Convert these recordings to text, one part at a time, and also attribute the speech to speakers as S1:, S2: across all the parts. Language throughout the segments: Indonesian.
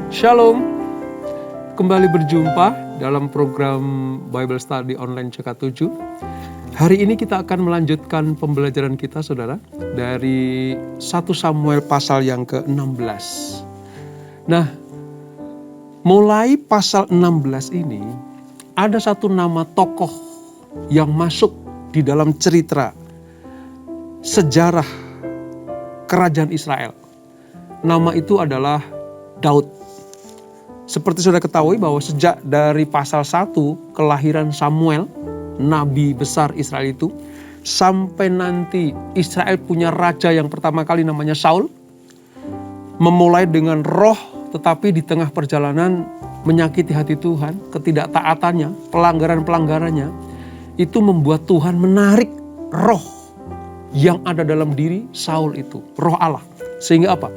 S1: Shalom, kembali berjumpa dalam program Bible Study Online CK7. Hari ini kita akan melanjutkan pembelajaran kita, saudara, dari 1 Samuel pasal yang ke-16. Nah, mulai pasal 16 ini, ada satu nama tokoh yang masuk di dalam cerita sejarah kerajaan Israel. Nama itu adalah Daud. Seperti sudah ketahui bahwa sejak dari pasal 1 kelahiran Samuel, nabi besar Israel itu, sampai nanti Israel punya raja yang pertama kali namanya Saul, memulai dengan roh tetapi di tengah perjalanan menyakiti hati Tuhan, ketidaktaatannya, pelanggaran-pelanggarannya, itu membuat Tuhan menarik roh yang ada dalam diri Saul itu, roh Allah. Sehingga apa?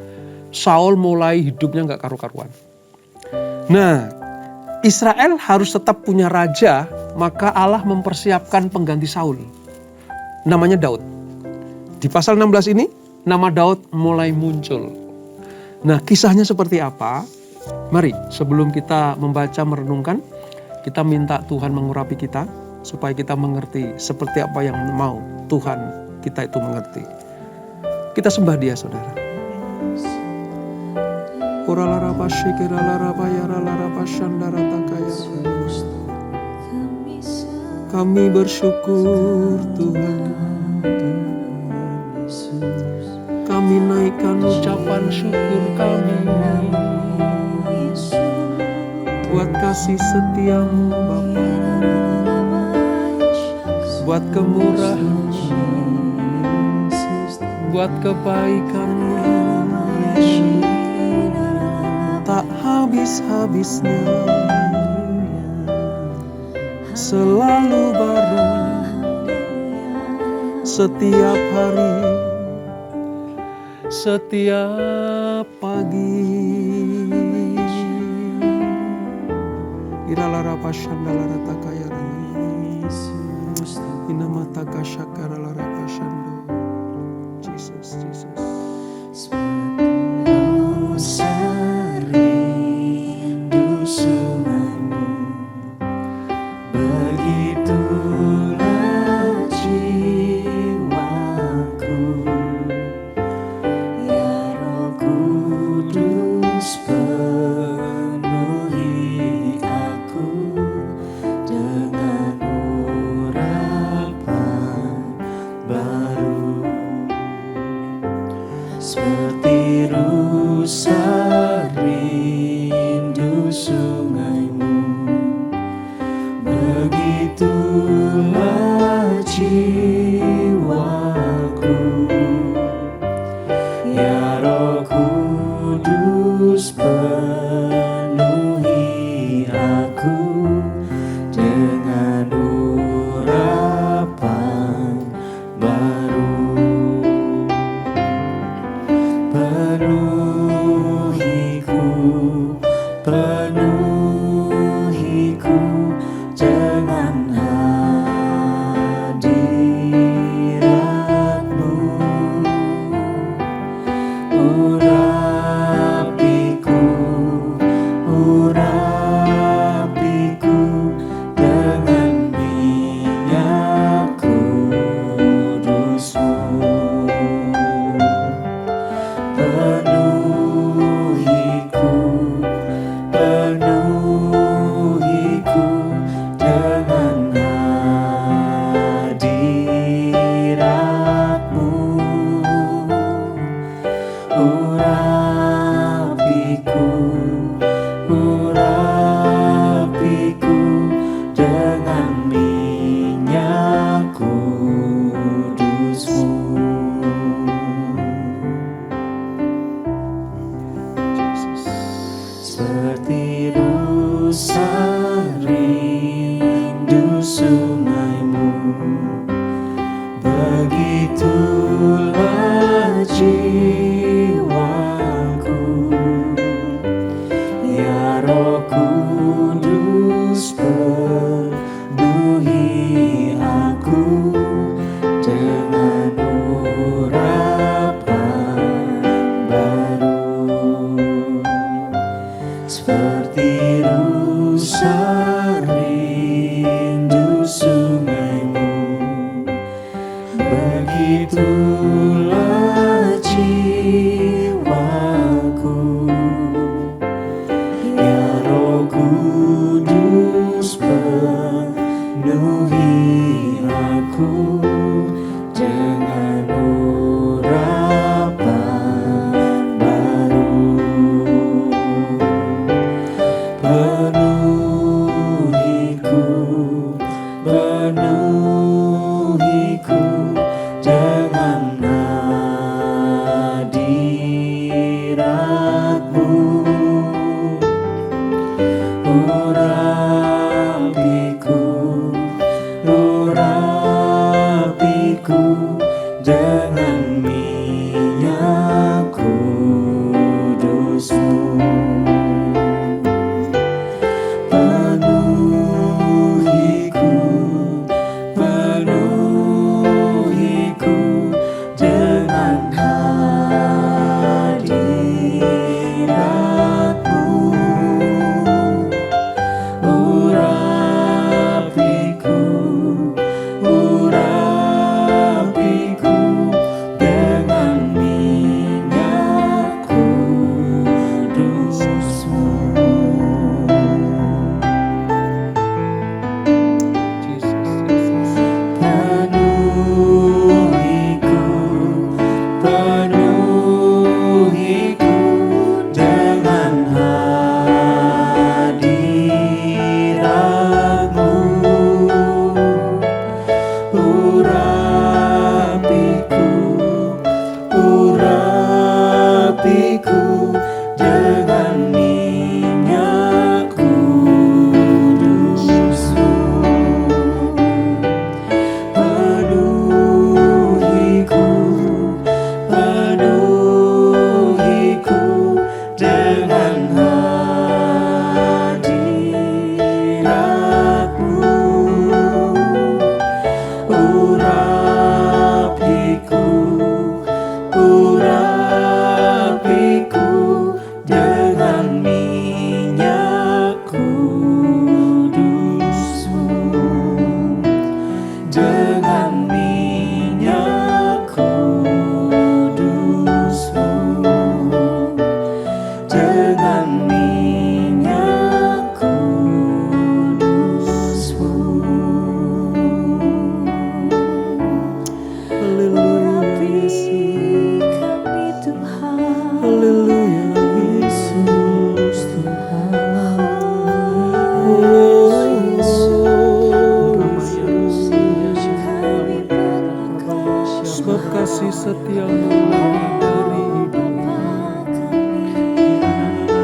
S1: Saul mulai hidupnya gak karu-karuan. Nah, Israel harus tetap punya raja, maka Allah mempersiapkan pengganti Saul. Namanya Daud. Di pasal 16 ini, nama Daud mulai muncul. Nah, kisahnya seperti apa? Mari, sebelum kita membaca, merenungkan, kita minta Tuhan mengurapi kita, supaya kita mengerti seperti apa yang mau Tuhan kita itu mengerti. Kita sembah Dia, saudara. Kami bersyukur Tuhan, kami naikkan ucapan syukur kami buat kasih setiamu Bapa, buat kemurahan, buat kebaikan-Mu tak habis-habisnya, selalu baru setiap hari, setiap pagi. Iralara pashandalara takayara inamataka shakaralara pashando. Jesus, Jesus.
S2: dengan minyak kudus-Mu. Urapi kami Tuhan.
S1: Haleluya.
S2: Yesus Tuhan.
S1: Sebab kasih setiamu lebih dari hidup.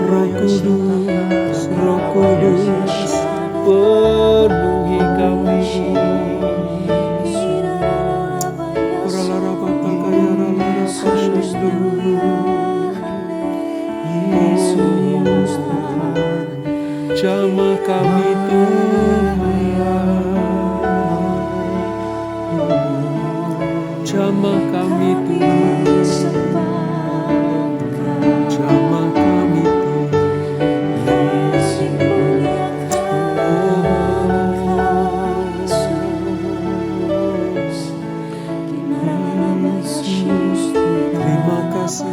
S1: Roh Kudus, Roh Kudus, penuhi kami.
S2: Yesus Tuhan.
S1: Jamah kami Tuhan, jamah kami Tuhan, jamah kami Terima kasih,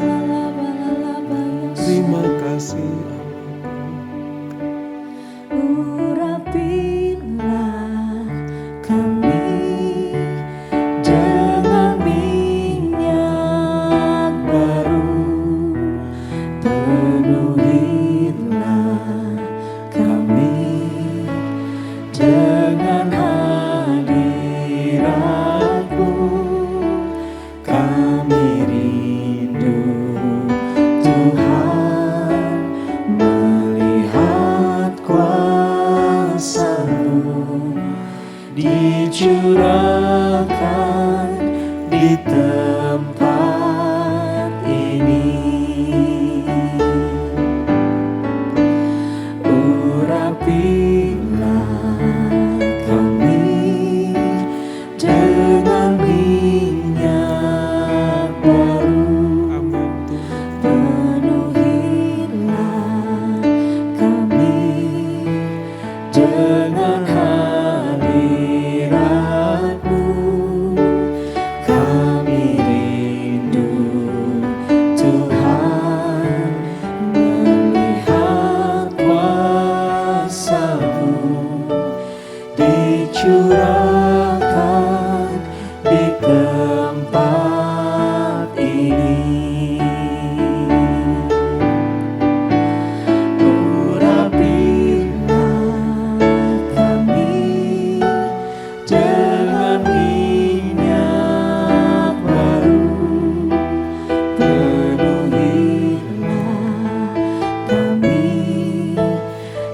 S1: terima kasih.
S2: Urapilah kami dengan minyak baru, penuhilah kami dengan hadirat-Mu. Kami rindu Tuhan melihat kuasa-Mu dicurahkan di tempat ini. Urapilah kami dengan minyak baru,
S1: Amin Tuhan.
S2: penuhilah kami dengan hadirat-Mu. Kami rindu Tuhan melihat kuasa-Mu dicurahkan di tempat ini. Urapilah kami dengan minyak baru, penuhilah kami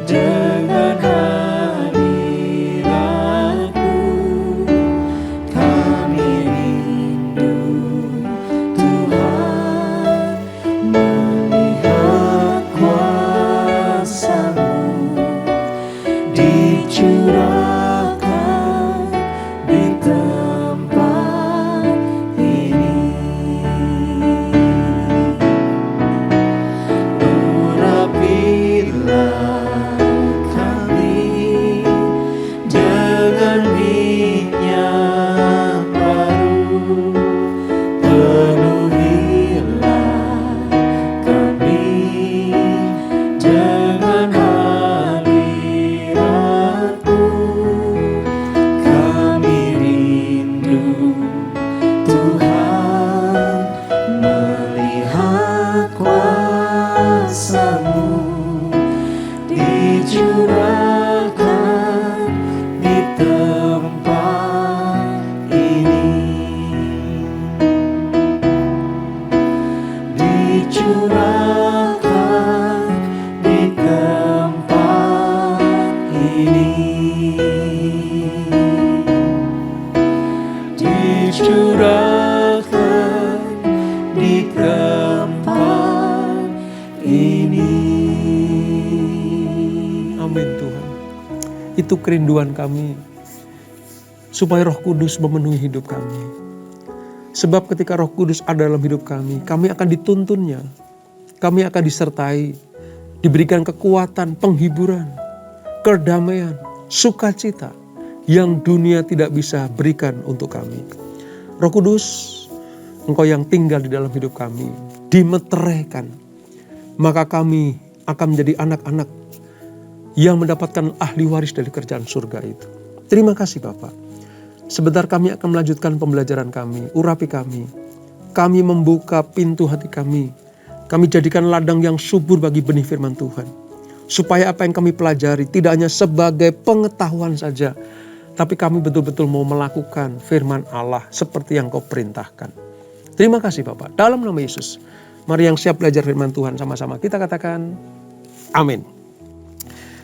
S2: dengan hadirat-Mu. Kami rindu Tuhan melihat kuasa-Mu dicurahkan di tempat ini. Urapilah kami dengan minyak baru, penuhilah kami dengan hadirat-Mu. Kami rindu Tuhan melihat kuasa-Mu dicurahkan di tempat ini. Dicurahkan di tempat ini. Dicurahkan di tempat ini.
S1: Amin Tuhan. Itu kerinduan kami, supaya Roh Kudus memenuhi hidup kami. Sebab ketika Roh Kudus ada dalam hidup kami akan dituntunnya, kami akan disertai, diberikan kekuatan, penghiburan, kedamaian, sukacita yang dunia tidak bisa berikan untuk kami. Roh Kudus, Engkau yang tinggal di dalam hidup kami, dimeteraikan, maka kami akan menjadi anak-anak yang mendapatkan ahli waris dari kerajaan surga itu. Terima kasih Bapak. Sebentar kami akan melanjutkan pembelajaran kami. Urapi kami. Kami membuka pintu hati kami. Kami jadikan ladang yang subur bagi benih firman Tuhan. Supaya apa yang kami pelajari tidak hanya sebagai pengetahuan saja, tapi kami betul-betul mau melakukan firman Allah seperti yang Kau perintahkan. Terima kasih Bapak. Dalam nama Yesus, mari yang siap belajar firman Tuhan sama-sama kita katakan amin.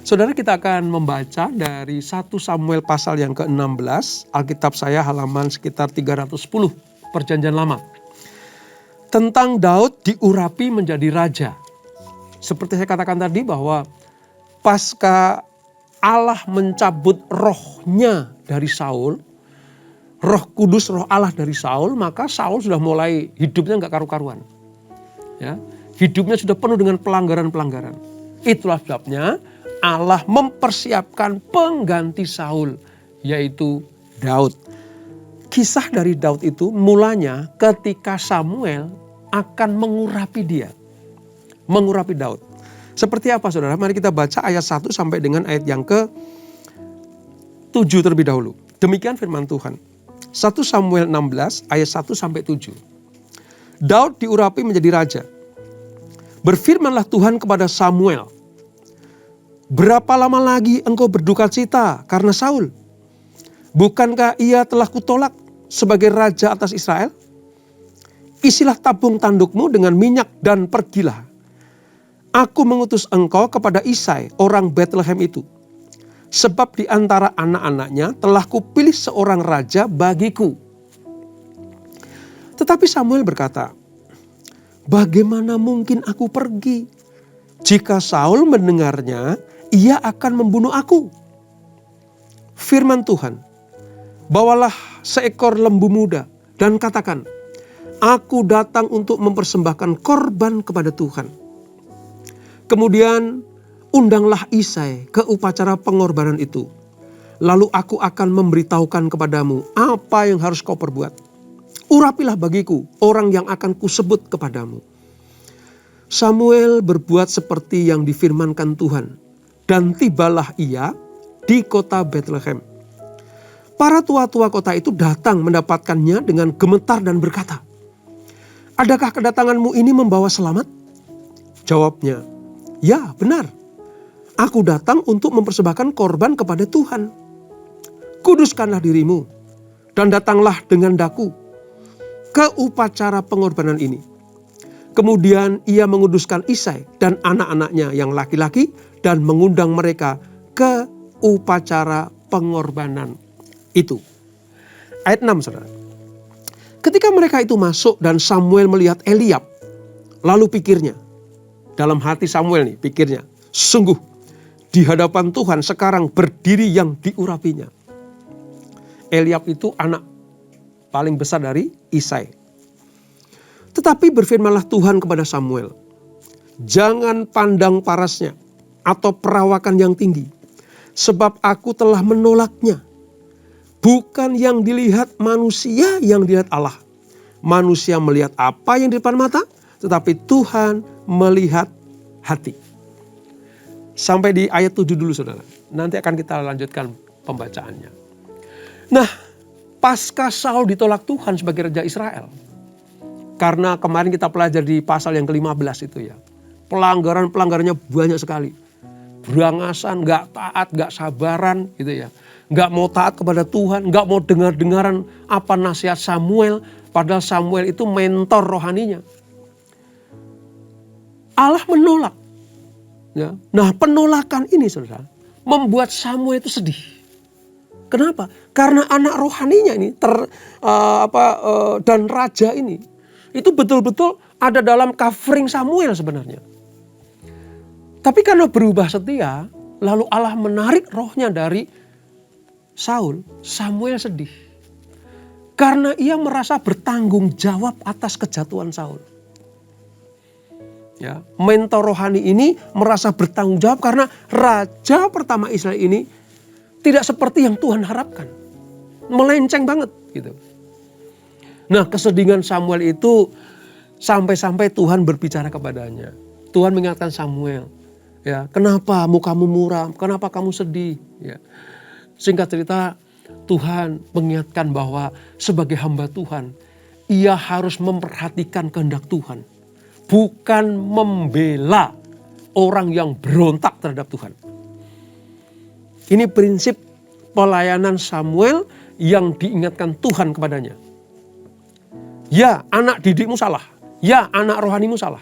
S1: Saudara, kita akan membaca dari 1 Samuel pasal yang ke-16. Alkitab saya halaman sekitar 310 Perjanjian Lama. Tentang Daud diurapi menjadi raja. Seperti saya katakan tadi bahwa pasca Allah mencabut rohnya dari Saul, Roh Kudus, Roh Allah dari Saul, maka Saul sudah mulai hidupnya gak karu-karuan. Ya, hidupnya sudah penuh dengan pelanggaran-pelanggaran. Itulah sebabnya Allah mempersiapkan pengganti Saul, yaitu Daud. Kisah dari Daud itu mulanya ketika Samuel akan mengurapi dia. Mengurapi Daud. Seperti apa saudara? Mari kita baca ayat 1 sampai dengan ayat yang ke-7 terlebih dahulu. Demikian firman Tuhan. 1 Samuel 16 ayat 1 sampai 7. Daud diurapi menjadi raja. Berfirmanlah Tuhan kepada Samuel, berapa lama lagi engkau berduka cita karena Saul? Bukankah ia telah kutolak sebagai raja atas Israel? Isilah tabung tandukmu dengan minyak dan pergilah. Aku mengutus engkau kepada Isai, orang Bethlehem itu. Sebab di antara anak-anaknya telah kupilih seorang raja bagiku. Tetapi Samuel berkata, bagaimana mungkin aku pergi? Jika Saul mendengarnya, ia akan membunuh aku. Firman Tuhan, bawalah seekor lembu muda dan katakan, aku datang untuk mempersembahkan korban kepada Tuhan. Kemudian undanglah Isai ke upacara pengorbanan itu. Lalu aku akan memberitahukan kepadamu apa yang harus kau perbuat. Urapilah bagiku orang yang akan kusebut kepadamu. Samuel berbuat seperti yang difirmankan Tuhan. Dan tibalah ia di kota Bethlehem. Para tua-tua kota itu datang mendapatkannya dengan gemetar dan berkata, adakah kedatanganmu ini membawa selamat? Jawabnya, ya benar. Aku datang untuk mempersembahkan korban kepada Tuhan. Kuduskanlah dirimu dan datanglah dengan daku ke upacara pengorbanan ini. Kemudian ia menguduskan Isai dan anak-anaknya yang laki-laki dan mengundang mereka ke upacara pengorbanan itu. Ayat 6 saudara. Ketika mereka itu masuk dan Samuel melihat Eliab, lalu pikirnya, dalam hati Samuel nih pikirnya, sungguh di hadapan Tuhan sekarang berdiri yang diurapinya. Eliab itu anak paling besar dari Isai. Tetapi berfirmanlah Tuhan kepada Samuel, jangan pandang parasnya atau perawakan yang tinggi, sebab aku telah menolaknya. Bukan yang dilihat manusia yang dilihat Allah. Manusia melihat apa yang di depan mata, tetapi Tuhan melihat hati. Sampai di ayat 7 dulu saudara. Nanti akan kita lanjutkan pembacaannya. Nah, pasca Saul ditolak Tuhan sebagai raja Israel. Karena kemarin kita pelajari di pasal yang ke-15 itu ya. Pelanggaran-pelanggarannya banyak sekali. Berangasan, gak taat, gak sabaran gitu ya. Gak mau taat kepada Tuhan, gak mau dengar-dengaran apa nasihat Samuel. Padahal Samuel itu mentor rohaninya. Allah menolak. Ya. Nah penolakan ini saudara membuat Samuel itu sedih. Kenapa? Karena anak rohaninya ini dan raja ini itu betul-betul ada dalam covering Samuel sebenarnya. Tapi karena berubah setia, lalu Allah menarik rohnya dari Saul, Samuel sedih. Karena ia merasa bertanggung jawab atas kejatuhan Saul. Ya, mentor rohani ini merasa bertanggung jawab karena raja pertama Israel ini tidak seperti yang Tuhan harapkan. Melenceng banget gitu. Nah, kesedihan Samuel itu sampai-sampai Tuhan berbicara kepadanya. Tuhan mengingatkan Samuel, ya, kenapa mukamu muram, kenapa kamu sedih, ya. Singkat cerita, Tuhan mengingatkan bahwa sebagai hamba Tuhan, ia harus memperhatikan kehendak Tuhan, bukan membela orang yang berontak terhadap Tuhan. Ini prinsip pelayanan Samuel yang diingatkan Tuhan kepadanya. Ya, anak didikmu salah. Ya, anak rohanimu salah.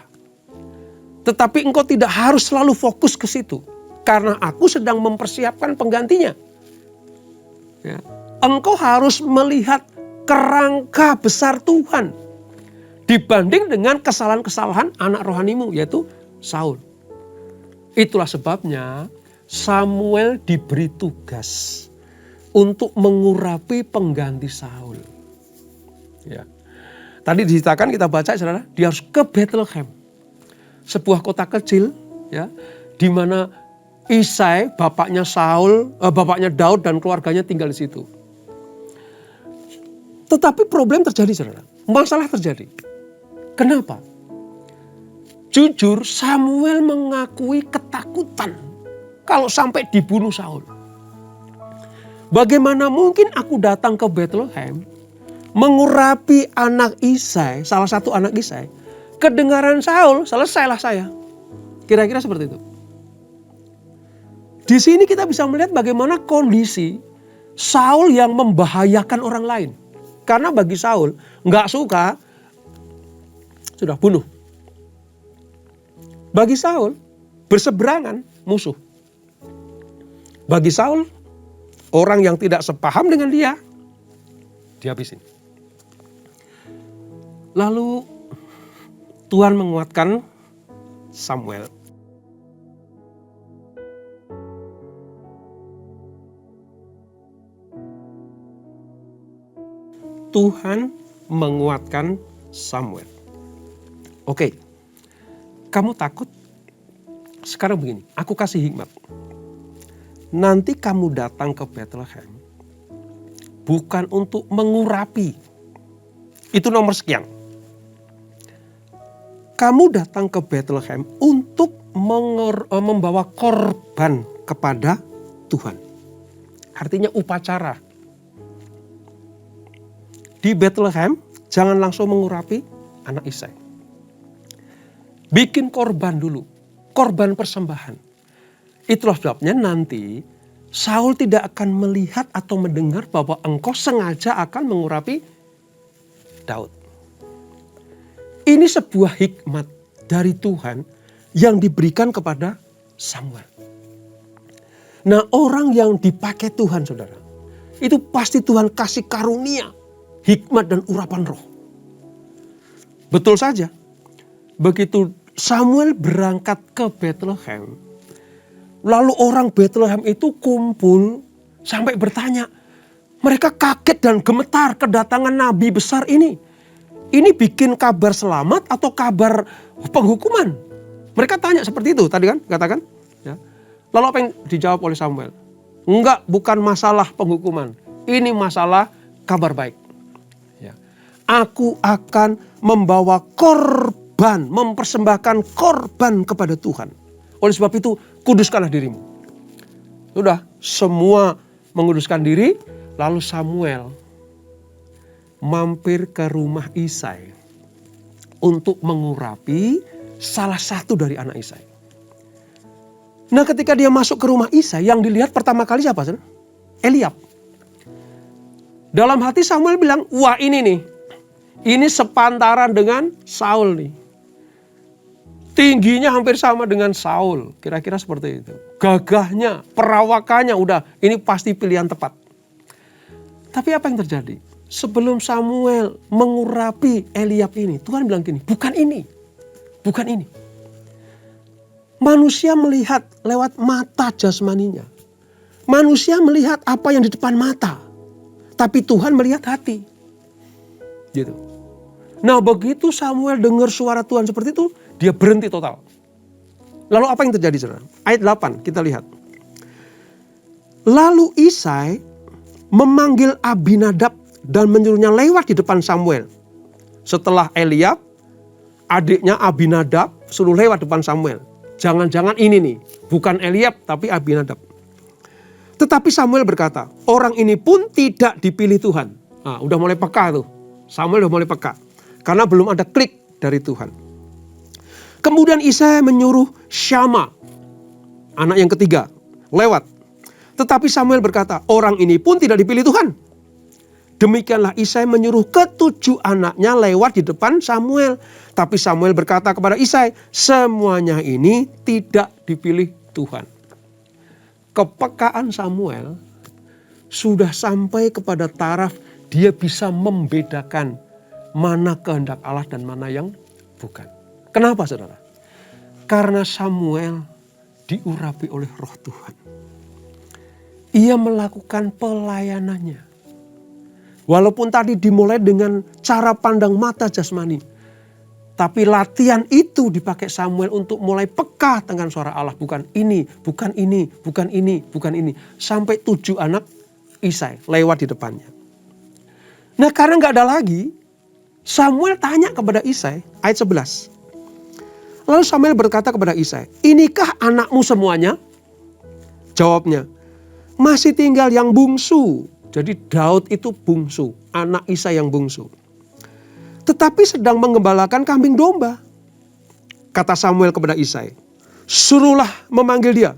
S1: Tetapi engkau tidak harus selalu fokus ke situ. Karena aku sedang mempersiapkan penggantinya. Ya. Engkau harus melihat kerangka besar Tuhan. Dibanding dengan kesalahan-kesalahan anak rohanimu, yaitu Saul. Itulah sebabnya Samuel diberi tugas untuk mengurapi pengganti Saul. Ya. Tadi diceritakan, kita baca, saudara, dia harus ke Bethlehem, sebuah kota kecil, ya, di mana Isai, bapaknya Daud dan keluarganya tinggal di situ. Tetapi problem terjadi, saudara. Masalah terjadi. Kenapa? Jujur, Samuel mengakui ketakutan kalau sampai dibunuh Saul. Bagaimana mungkin aku datang ke Bethlehem, mengurapi anak Isai, salah satu anak Isai, kedengaran Saul, selesailah saya. Kira-kira seperti itu. Di sini kita bisa melihat bagaimana kondisi Saul yang membahayakan orang lain. Karena bagi Saul, nggak suka, sudah bunuh. Bagi Saul, berseberangan, musuh. Bagi Saul, orang yang tidak sepaham dengan dia, dihabisin. Lalu Tuhan menguatkan Samuel. Tuhan menguatkan Samuel. Oke, kamu takut? Sekarang begini, aku kasih hikmat. Nanti kamu datang ke Bethlehem bukan untuk mengurapi. Itu nomor sekian. Kamu datang ke Bethlehem untuk membawa korban kepada Tuhan. Artinya upacara. Di Bethlehem jangan langsung mengurapi anak Isai. Bikin korban dulu. Korban persembahan. Itulah sebabnya nanti Saul tidak akan melihat atau mendengar bahwa engkau sengaja akan mengurapi Daud. Ini sebuah hikmat dari Tuhan yang diberikan kepada Samuel. Nah, orang yang dipakai Tuhan, saudara, itu pasti Tuhan kasih karunia, hikmat dan urapan roh. Betul saja, begitu Samuel berangkat ke Bethlehem, lalu orang Bethlehem itu kumpul sampai bertanya. Mereka kaget dan gemetar kedatangan nabi besar ini. Ini bikin kabar selamat atau kabar penghukuman? Mereka tanya seperti itu tadi kan, katakan. Ya. Lalu apa yang dijawab oleh Samuel? Enggak, bukan masalah penghukuman. Ini masalah kabar baik. Ya. Aku akan membawa korban, mempersembahkan korban kepada Tuhan. Oleh sebab itu, kuduskanlah dirimu. Sudah, semua menguduskan diri. Lalu Samuel mampir ke rumah Isai untuk mengurapi salah satu dari anak Isai. Nah, ketika dia masuk ke rumah Isai, yang dilihat pertama kali siapa? Eliab. Dalam hati Samuel bilang, wah ini nih, ini sepantaran dengan Saul nih. Tingginya hampir sama dengan Saul, kira-kira seperti itu. Gagahnya, perawakannya, udah ini pasti pilihan tepat. Tapi apa yang terjadi? Sebelum Samuel mengurapi Eliab ini, Tuhan bilang gini, bukan ini. Bukan ini. Manusia melihat lewat mata jasmaninya. Manusia melihat apa yang di depan mata. Tapi Tuhan melihat hati. Gitu. Nah, begitu Samuel dengar suara Tuhan seperti itu, dia berhenti total. Lalu apa yang terjadi, saudara? Ayat 8 kita lihat. Lalu Isai memanggil Abinadab dan menyuruhnya lewat di depan Samuel. Setelah Eliab, adiknya Abinadab, suruh lewat depan Samuel. Jangan-jangan ini nih, bukan Eliab tapi Abinadab. Tetapi Samuel berkata, orang ini pun tidak dipilih Tuhan. Nah, udah mulai peka tuh. Samuel udah mulai peka. Karena belum ada klik dari Tuhan. Kemudian Isai menyuruh Syama, anak yang ketiga, lewat. Tetapi Samuel berkata, orang ini pun tidak dipilih Tuhan. Demikianlah Isai menyuruh ketujuh anaknya lewat di depan Samuel. Tapi Samuel berkata kepada Isai, semuanya ini tidak dipilih Tuhan. Kepekaan Samuel sudah sampai kepada taraf dia bisa membedakan mana kehendak Allah dan mana yang bukan. Kenapa saudara? Karena Samuel diurapi oleh Roh Tuhan. Ia melakukan pelayanannya. Walaupun tadi dimulai dengan cara pandang mata jasmani. Tapi latihan itu dipakai Samuel untuk mulai peka dengan suara Allah. Bukan ini, bukan ini, bukan ini, bukan ini. Sampai 7 anak Isai lewat di depannya. Nah karena gak ada lagi, Samuel tanya kepada Isai, ayat 11. Lalu Samuel berkata kepada Isai, inikah anakmu semuanya? Jawabnya, masih tinggal yang bungsu. Jadi Daud itu bungsu, anak Isai yang bungsu. Tetapi sedang menggembalakan kambing domba. Kata Samuel kepada Isai, suruhlah memanggil dia.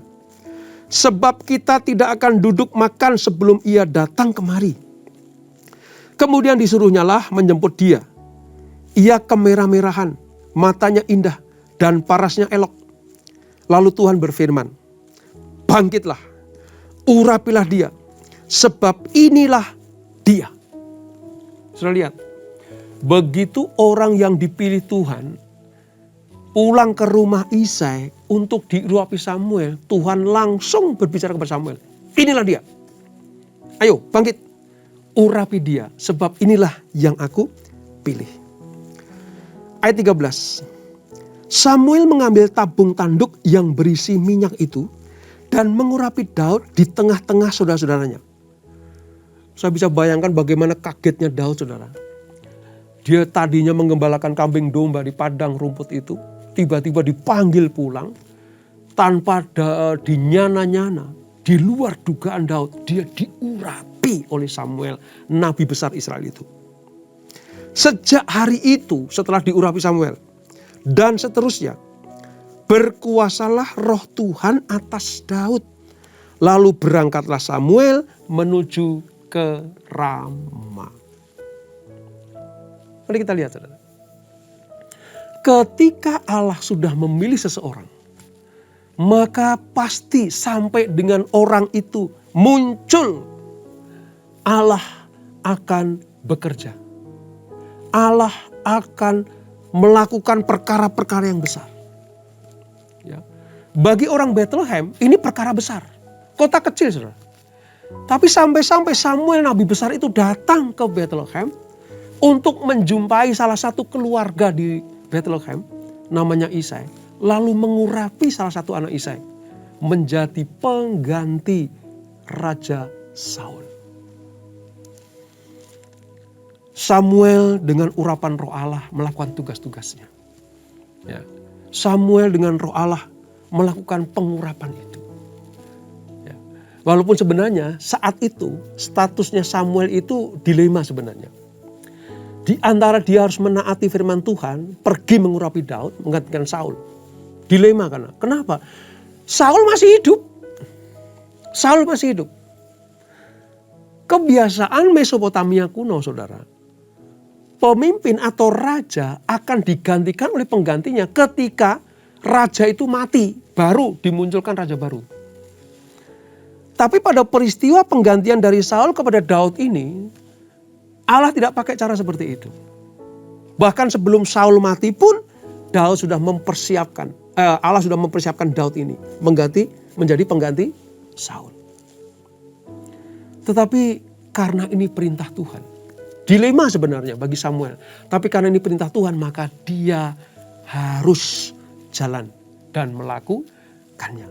S1: Sebab kita tidak akan duduk makan sebelum ia datang kemari. Kemudian disuruhnyalah menjemput dia. Ia kemerah-merahan, matanya indah dan parasnya elok. Lalu Tuhan berfirman, bangkitlah, urapilah dia, sebab inilah dia. Sudah lihat? Begitu orang yang dipilih Tuhan pulang ke rumah Isai untuk diurapi Samuel, Tuhan langsung berbicara kepada Samuel. Inilah dia. Ayo bangkit, urapi dia, sebab inilah yang aku pilih. Ayat 13. Samuel mengambil tabung tanduk yang berisi minyak itu dan mengurapi Daud di tengah-tengah saudara-saudaranya. Saya bisa bayangkan bagaimana kagetnya Daud, saudara. Dia tadinya menggembalakan kambing domba di padang rumput itu. Tiba-tiba dipanggil pulang. Tanpa dinyana-nyana. Di luar dugaan Daud. Dia diurapi oleh Samuel. Nabi besar Israel itu. Sejak hari itu setelah diurapi Samuel. Dan seterusnya. Berkuasalah roh Tuhan atas Daud. Lalu berangkatlah Samuel menuju ke Rama. Mari kita lihat saudara. Ketika Allah sudah memilih seseorang, maka pasti sampai dengan orang itu muncul, Allah akan bekerja. Allah akan melakukan perkara-perkara yang besar. Ya. Bagi orang Bethlehem ini perkara besar. Kota kecil saudara. Tapi sampai-sampai Samuel nabi besar itu datang ke Bethlehem untuk menjumpai salah satu keluarga di Bethlehem, namanya Isai. Lalu mengurapi salah satu anak Isai. Menjadi pengganti Raja Saul. Samuel dengan urapan roh Allah melakukan tugas-tugasnya. Ya. Samuel dengan roh Allah melakukan pengurapan itu. Ya. Walaupun sebenarnya saat itu statusnya Samuel itu dilema sebenarnya. Di antara dia harus menaati firman Tuhan, pergi mengurapi Daud, menggantikan Saul. Dilema karena. Kenapa? Saul masih hidup. Saul masih hidup. Kebiasaan Mesopotamia kuno, saudara. Pemimpin atau raja akan digantikan oleh penggantinya ketika raja itu mati. Baru dimunculkan raja baru. Tapi pada peristiwa penggantian dari Saul kepada Daud ini, Allah tidak pakai cara seperti itu. Bahkan sebelum Saul mati pun Daud sudah mempersiapkan. Allah sudah mempersiapkan Daud ini menjadi pengganti Saul. Tetapi karena ini perintah Tuhan. Dilema sebenarnya bagi Samuel. Tapi karena ini perintah Tuhan maka dia harus jalan dan melakukannya.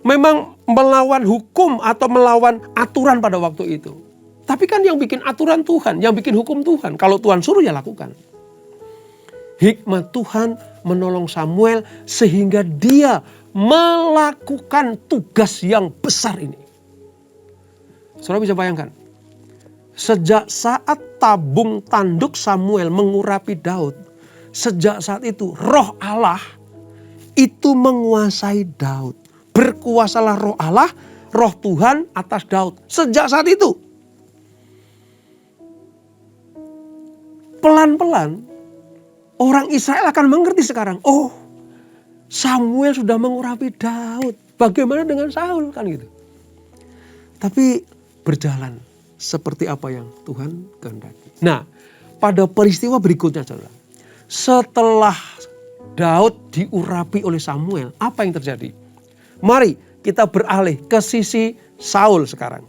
S1: Memang melawan hukum atau melawan aturan pada waktu itu. Tapi kan yang bikin aturan Tuhan, yang bikin hukum Tuhan. Kalau Tuhan suruh ya lakukan. hikmat Tuhan menolong Samuel sehingga dia melakukan tugas yang besar ini. Saudara bisa bayangkan, sejak saat tabung tanduk Samuel mengurapi Daud, sejak saat itu roh Allah itu menguasai Daud. Berkuasalah roh Allah, roh Tuhan atas Daud. Sejak saat itu. Pelan-pelan orang Israel akan mengerti sekarang. Oh, Samuel sudah mengurapi Daud. Bagaimana dengan Saul kan gitu. Tapi berjalan seperti apa yang Tuhan kehendaki. Nah, pada peristiwa berikutnya saudara, setelah Daud diurapi oleh Samuel, apa yang terjadi? Mari kita beralih ke sisi Saul sekarang.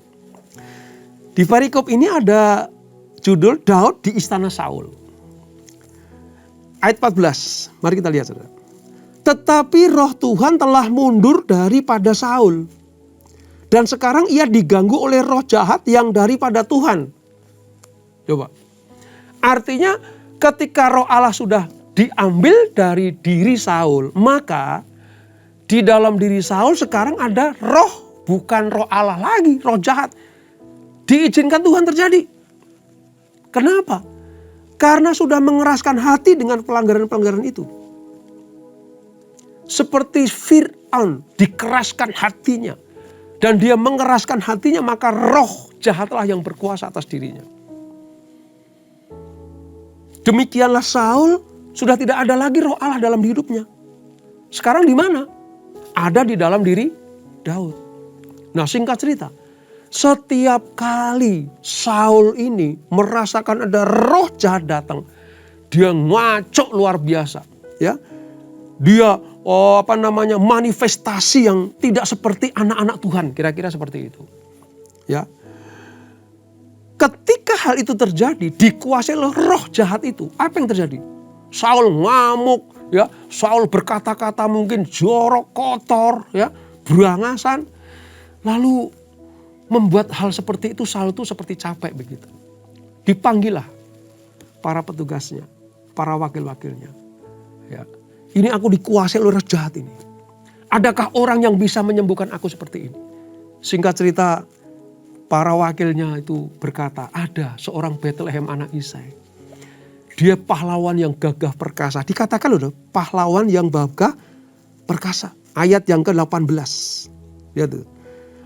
S1: Di perikop ini ada judul Daud di istana Saul. Ayat 14, mari kita lihat saudara. Tetapi roh Tuhan telah mundur daripada Saul. Dan sekarang ia diganggu oleh roh jahat yang daripada Tuhan. Coba. Artinya ketika roh Allah sudah diambil dari diri Saul, maka di dalam diri Saul sekarang ada roh, bukan roh Allah lagi, roh jahat. Diizinkan Tuhan terjadi. Kenapa? Karena sudah mengeraskan hati dengan pelanggaran-pelanggaran itu. Seperti Fir'aun dikeraskan hatinya. Dan dia mengeraskan hatinya, maka roh jahatlah yang berkuasa atas dirinya. Demikianlah Saul sudah tidak ada lagi roh Allah dalam hidupnya. Sekarang di mana? Ada di dalam diri Daud. Nah, singkat cerita, setiap kali Saul ini merasakan ada roh jahat datang, dia ngaco luar biasa, ya. Dia manifestasi yang tidak seperti anak-anak Tuhan, kira-kira seperti itu. Ya. Ketika hal itu terjadi, dikuasai oleh roh jahat itu, apa yang terjadi? Saul ngamuk, ya. Saul berkata-kata mungkin jorok, kotor, ya, berangasan. Lalu membuat hal seperti itu Saul itu seperti capek begitu. Dipanggillah para petugasnya, para wakil-wakilnya. Ya. Ini aku dikuasai oleh roh jahat ini. Adakah orang yang bisa menyembuhkan aku seperti ini? Singkat cerita, para wakilnya itu berkata, ada seorang Bethlehem anak Isai. Dia pahlawan yang gagah perkasa. Dikatakan loh, pahlawan yang gagah perkasa. Ayat yang ke-18. Lihat tuh.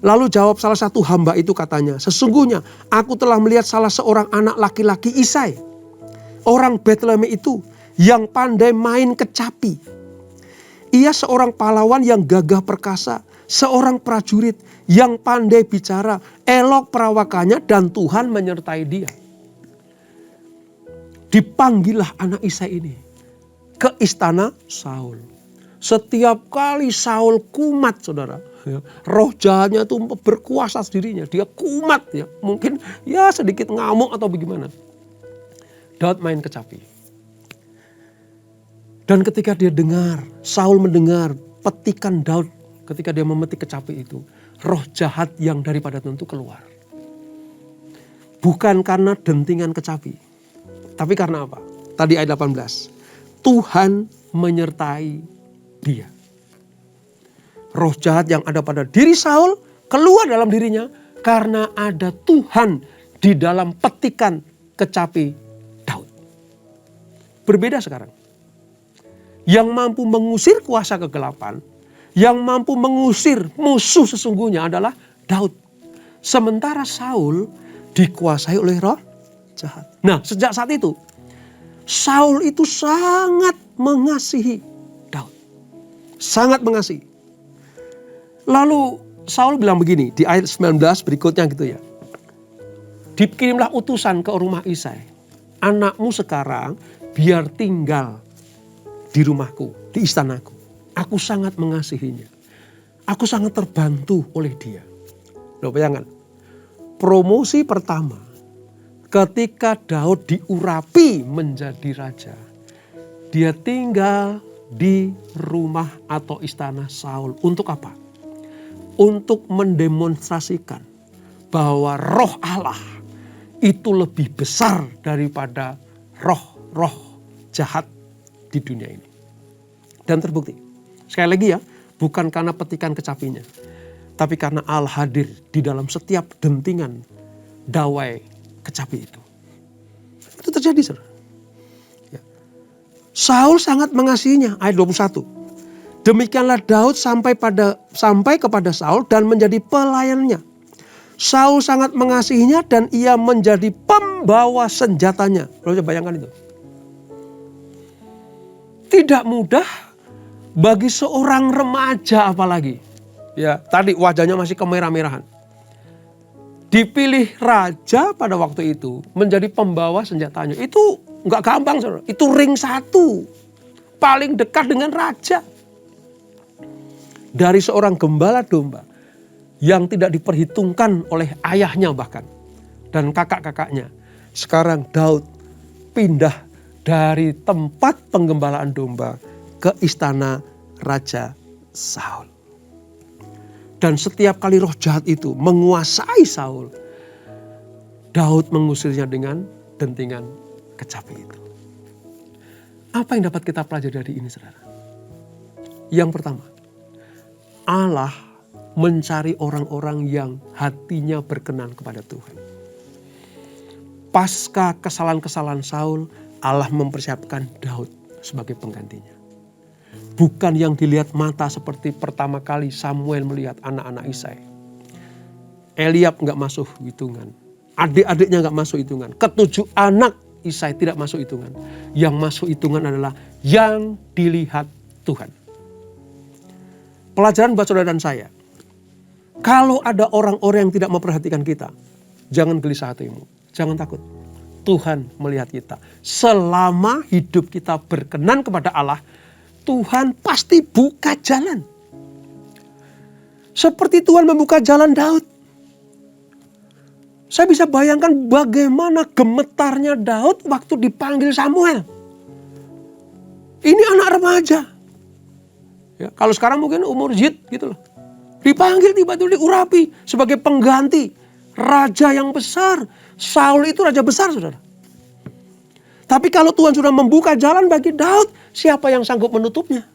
S1: Lalu jawab salah satu hamba itu katanya, sesungguhnya aku telah melihat salah seorang anak laki-laki Isai. Orang Bethlehem itu yang pandai main kecapi. Ia seorang pahlawan yang gagah perkasa. Seorang prajurit yang pandai bicara. Elok perawakannya dan Tuhan menyertai dia. Dipanggillah anak Isai ini ke istana Saul. Setiap kali Saul kumat saudara. Ya, roh jahatnya itu berkuasa dirinya. Dia kumat ya. Mungkin ya sedikit ngamuk atau bagaimana. Daud main kecapi. Dan ketika dia dengar, Saul mendengar petikan Daud ketika dia memetik kecapi itu. Roh jahat yang daripada tentu keluar. Bukan karena dentingan kecapi. Tapi karena apa? Tadi ayat 18. Tuhan menyertai dia. Roh jahat yang ada pada diri Saul keluar dalam dirinya karena ada Tuhan di dalam petikan kecapi Daud. Berbeda sekarang. Yang mampu mengusir kuasa kegelapan, yang mampu mengusir musuh sesungguhnya adalah Daud. Sementara Saul dikuasai oleh roh jahat. Nah, sejak saat itu Saul itu sangat mengasihi Daud. Sangat mengasihi. Lalu Saul bilang begini di ayat 19 berikutnya gitu ya. Dikirimlah utusan ke rumah Isai. Anakmu sekarang biar tinggal di rumahku, di istanaku. Aku sangat mengasihinya. Aku sangat terbantu oleh dia. Loh bayangkan. Promosi pertama ketika Daud diurapi menjadi raja. Dia tinggal di rumah atau istana Saul. Untuk apa? Untuk mendemonstrasikan bahwa roh Allah itu lebih besar daripada roh-roh jahat di dunia ini. Dan terbukti. Sekali lagi ya, bukan karena petikan kecapinya, tapi karena Allah hadir di dalam setiap dentingan dawai kecapi itu. Itu terjadi, saudara. Ya. Saul sangat mengasihinya, ayat 21. Demikianlah Daud sampai kepada Saul dan menjadi pelayannya. Saul sangat mengasihinya dan ia menjadi pembawa senjatanya. Lo coba bayangkan itu. Tidak mudah bagi seorang remaja apalagi. Ya, tadi wajahnya masih kemerah-merahan. Dipilih raja pada waktu itu menjadi pembawa senjatanya. Itu nggak gampang, saudara. Itu ring 1. Paling dekat dengan raja. Dari seorang gembala domba yang tidak diperhitungkan oleh ayahnya bahkan. Dan kakak-kakaknya. Sekarang Daud pindah dari tempat penggembalaan domba ke istana Raja Saul. Dan setiap kali roh jahat itu menguasai Saul, Daud mengusirnya dengan dentingan kecapi itu. Apa yang dapat kita pelajari dari ini, saudara? Yang pertama, Allah mencari orang-orang yang hatinya berkenan kepada Tuhan. Pasca kesalahan-kesalahan Saul, Allah mempersiapkan Daud sebagai penggantinya. Bukan yang dilihat mata seperti pertama kali Samuel melihat anak-anak Isai. Eliab gak masuk hitungan. Adik-adiknya gak masuk hitungan. Ketujuh anak Isai tidak masuk hitungan. Yang masuk hitungan adalah yang dilihat Tuhan. Pelajaran buat saudara dan saya. Kalau ada orang-orang yang tidak memperhatikan kita, jangan gelisah hatimu. Jangan takut. Tuhan melihat kita. Selama hidup kita berkenan kepada Allah, Tuhan pasti buka jalan. Seperti Tuhan membuka jalan Daud. Saya bisa bayangkan bagaimana gemetarnya Daud waktu dipanggil Samuel. Ini anak remaja. Ya, kalau sekarang mungkin umur Zid gitu loh. Dipanggil tiba-tiba diurapi sebagai pengganti raja yang besar. Saul itu raja besar, saudara. Tapi kalau Tuhan sudah membuka jalan bagi Daud, siapa yang sanggup menutupnya?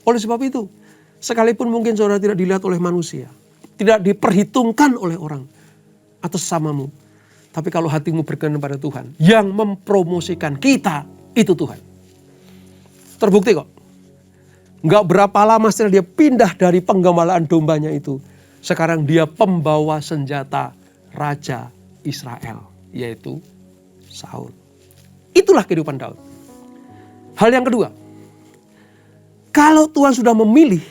S1: Oleh sebab itu, sekalipun mungkin saudara tidak dilihat oleh manusia, tidak diperhitungkan oleh orang atau sesamamu, tapi kalau hatimu berkenan pada Tuhan, yang mempromosikan kita itu Tuhan. Terbukti kok. Nggak berapa lama setelah dia pindah dari penggembalaan dombanya itu, sekarang dia pembawa senjata Raja Israel, yaitu Saul. Itulah kehidupan Daud. Hal yang kedua, kalau Tuhan sudah memilih,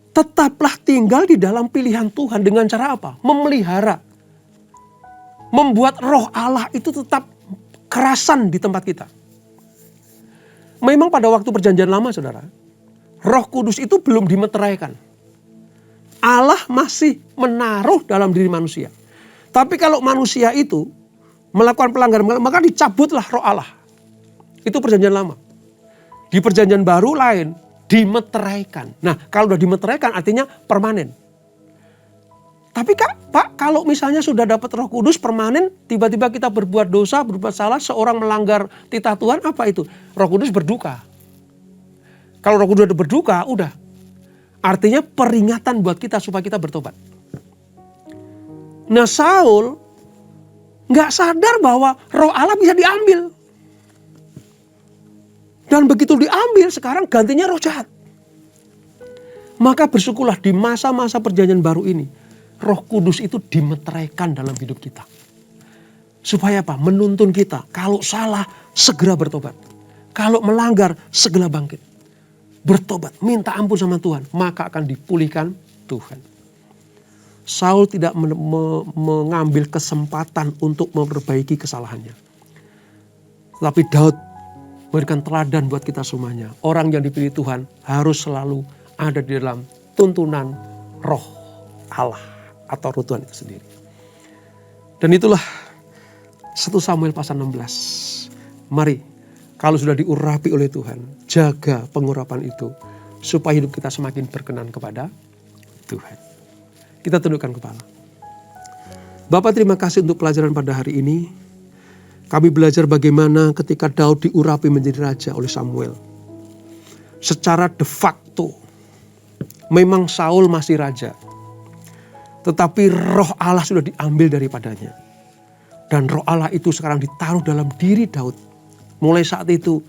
S1: tetaplah tinggal di dalam pilihan Tuhan dengan cara apa? Memelihara. Membuat roh Allah itu tetap kerasan di tempat kita. Memang pada waktu perjanjian lama, saudara, Roh Kudus itu belum dimeteraikan. Allah masih menaruh dalam diri manusia. Tapi kalau manusia itu melakukan pelanggaran, maka dicabutlah roh Allah. Itu perjanjian lama. Di perjanjian baru lain, dimeteraikan. Nah, kalau sudah dimeteraikan artinya permanen. Tapi Pak, kalau misalnya sudah dapat Roh Kudus permanen, tiba-tiba kita berbuat dosa, berbuat salah, seorang melanggar titah Tuhan, apa itu? Roh Kudus berduka. Kalau Roh Kudus sudah berduka, udah. Artinya peringatan buat kita supaya kita bertobat. Nah, Saul nggak sadar bahwa roh Allah bisa diambil. Dan begitu diambil, sekarang gantinya roh jahat. Maka bersyukurlah di masa-masa perjanjian baru ini, Roh Kudus itu dimeteraikan dalam hidup kita. Supaya apa? Menuntun kita. Kalau salah, segera bertobat. Kalau melanggar, segera bangkit. Bertobat, minta ampun sama Tuhan. Maka akan dipulihkan Tuhan. Saul tidak mengambil kesempatan untuk memperbaiki kesalahannya. Tapi Daud memberikan teladan buat kita semuanya. Orang yang dipilih Tuhan harus selalu ada di dalam tuntunan roh Allah. Atau roh Tuhan itu sendiri. Dan itulah 1 Samuel pasal 16. Mari, kalau sudah diurapi oleh Tuhan, jaga pengurapan itu. Supaya hidup kita semakin berkenan kepada Tuhan. Kita tundukkan kepala. Bapak, terima kasih untuk pelajaran pada hari ini. Kami belajar bagaimana ketika Daud diurapi menjadi raja oleh Samuel. Secara de facto, memang Saul masih raja. Tetapi roh Allah sudah diambil daripadanya. Dan roh Allah itu sekarang ditaruh dalam diri Daud. Mulai saat itu,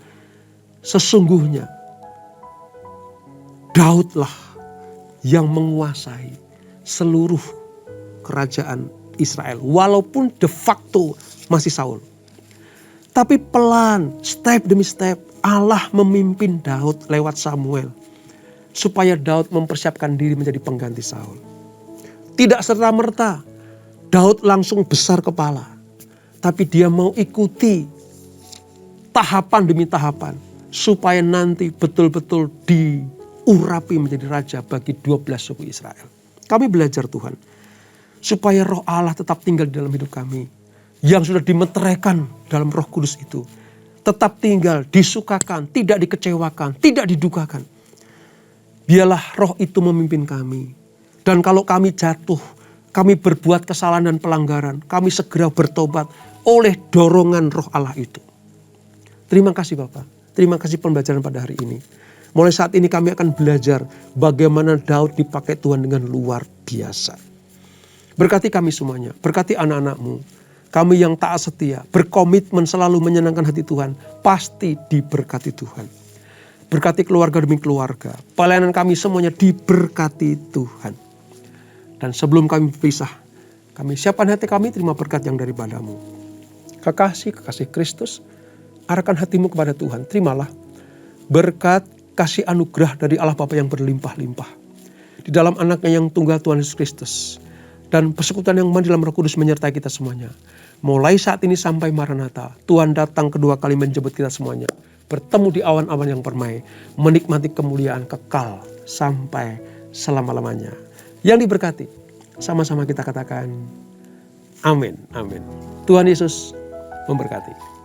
S1: sesungguhnya Daudlah yang menguasai seluruh kerajaan Israel. Walaupun de facto masih Saul. Tapi pelan, step demi step, Allah memimpin Daud lewat Samuel. Supaya Daud mempersiapkan diri menjadi pengganti Saul. Tidak serta-merta Daud langsung besar kepala. Tapi dia mau ikuti tahapan demi tahapan. Supaya nanti betul-betul diurapi menjadi raja bagi 12 suku Israel. Kami belajar Tuhan. Supaya roh Allah tetap tinggal di dalam hidup kami. Yang sudah dimeteraikan dalam Roh Kudus itu. Tetap tinggal, disukakan, tidak dikecewakan, tidak didukakan. Biarlah roh itu memimpin kami. Dan kalau kami jatuh, kami berbuat kesalahan dan pelanggaran, kami segera bertobat oleh dorongan roh Allah itu. Terima kasih Bapak. Terima kasih pembelajaran pada hari ini. Mulai saat ini kami akan belajar bagaimana Daud dipakai Tuhan dengan luar biasa. Berkati kami semuanya, berkati anak-anak-Mu. Kami yang taat setia, berkomitmen selalu menyenangkan hati Tuhan, pasti diberkati Tuhan. Berkati keluarga demi keluarga, pelayanan kami semuanya diberkati Tuhan. Dan sebelum kami berpisah, kami siapkan hati kami terima berkat yang daripadamu. Kekasih Kristus, arahkan hatimu kepada Tuhan, terimalah berkat kasih anugerah dari Allah Bapa yang berlimpah-limpah. Di dalam anaknya yang tunggal Tuhan Yesus Kristus. Dan persekutuan yang di dalam Roh Kudus menyertai kita semuanya. Mulai saat ini sampai Maranatha, Tuhan datang kedua kali menjemput kita semuanya. Bertemu di awan-awan yang permai, menikmati kemuliaan kekal sampai selama-lamanya. Yang diberkati, sama-sama kita katakan, amin, amin. Tuhan Yesus memberkati.